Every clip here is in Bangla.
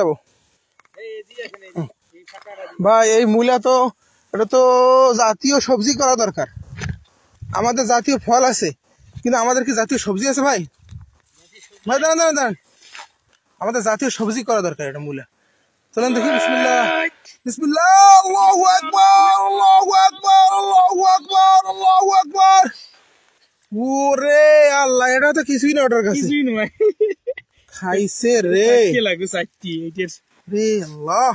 যাবো ভাই, এই মূলা তো এটা তো জাতীয় সবজি করা দরকার। আমাদের জাতীয় ফল আছে, কিন্তু আমাদের কি জাতীয় সবজি আছে ভাই? ভাই দাঁড়ান দাঁড়ান দাঁড়ান, আমাদের জাতীয় সবজি করা দরকার এটা মূলা। চলেন দেখি। বিসমিল্লাহ বিসমিল্লাহ, আল্লাহু আকবার আল্লাহু আকবার আল্লাহু আকবার আল্লাহু আকবার। ওরে আল্লাহ, এটা তো কিছুই না, ওটার কাছে কিছুই নয়। খাইছে রে, কি লাগবে সাইটি এটার রে আল্লাহ,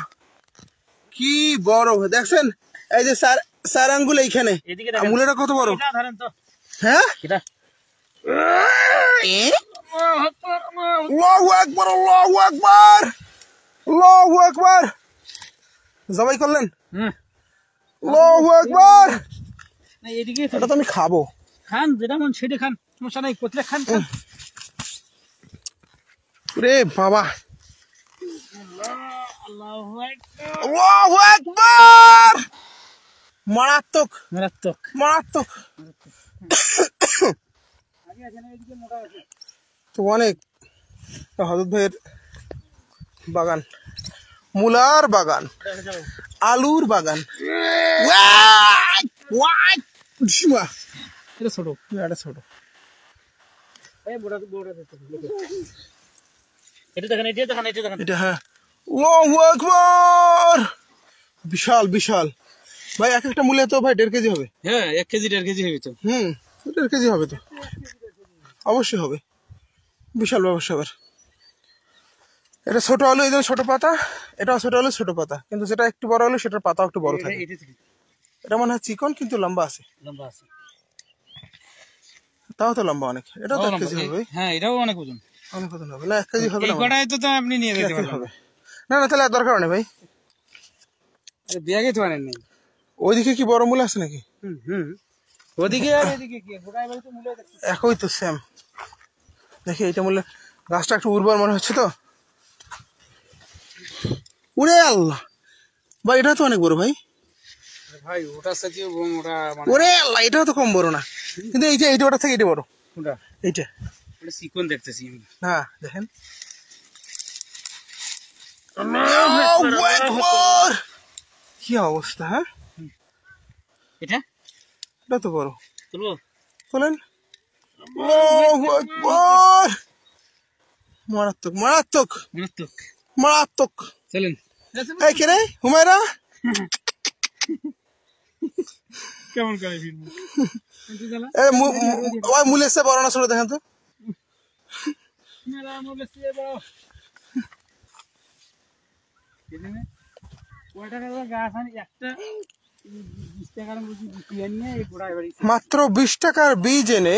কি বড় দেখছেন? এই যে চার আঙ্গুল এইখানে, মূলাটা কত বড় হ্যাঁ? আল্লাহু আকবার আল্লাহু আকবার আল্লাহু আকবার। জবাই করলেন? আল্লাহু আকবার। এটা তো আমি খাবো। খান, যেটা মন সেটা খান, সমস্যা নাই, কোতলে খান। রে বাবা, আল্লাহু আকবার। মারাত্মক মারাত্মক মারাত্মক। তো অনেক হযরত ভাইয়ের বাগান, মূলার বাগান, আলুর বাগান। এটা ছোট, এটা ছোট। এটা হ্যাঁ, আল্লাহু আকবার। বিশাল বিশাল ভাই, এক একটা মূলা তো ভাই 1.5 কেজি হবে। হ্যাঁ, 1 কেজি 1.5 কেজি হবে তো। 1.5 কেজি হবে তো, অবশ্যই হবে। বিশাল ব্যবসা। এটা ছোট আলু, এই ছোট পাতা, এটাও ছোট আলু ছোট পাতা, কিন্তু যেটা একটু বড় হলো সেটার পাতাও একটু বড় থাকে। এটা মনে হয় চিকন, কিন্তু লম্বা আছে, তাও তো লম্বা অনেক। এটাও তো 1 কেজি হবে। হ্যাঁ, এটাও অনেক ওজন, অনেক ওজন হবে না? 1 কেজি হবে না, তো আপনি নিয়ে যেতে পারবেন। না না, তাহলে দরকার নেই ভাই, ব্যাগে তো আনেন নাই। ওইদিকে কি বড় মূলা আছে নাকি? ওদিকে আর এদিকে কি একই তো, সেম। দেখি এইটা মূলা, গাছটা একটু উর্বর মনে হচ্ছে তো। ওরে আল্লাহ ভাই, এটা তো অনেক বড় ভাই। ভাই ওটার সাথে ওটা মানে, ওরে আল্লাহ, এটাও তো কম বড় না, কিন্তু এইটা এইটা ওটা থেকে এটা বড়। কোনটা? এইটা। এটা চিকন দেখতেছি আমি। হ্যাঁ দেখেন, আল্লাহু আকবার, কি অবস্থা। হ্যাঁ, এটা এটা তো বড়। তুলবো? চলেন। আল্লাহু আকবার, মারাত্মক মারাত্মক মারাত্মক মারাত্মক। চলেন। এই কে রে, হুমায়রা? কেমন করে ফিরবো? ওই মূল এসে বড় না ছোট দেখেন তো। মাত্র 20 টাকার বীজ এনে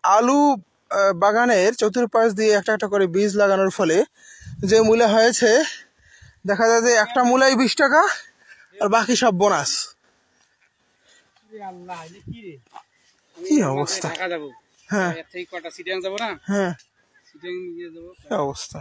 আলু বাগানের চতুর্পাশ দিয়ে একটা একটা করে বীজ লাগানোর ফলে যে মূলা হয়েছে, দেখা যায় যে একটা মূলাই 20 টাকা আর বাকি সব বোনাস। কি অবস্থা। হ্যাঁ হ্যাঁ, অবস্থা।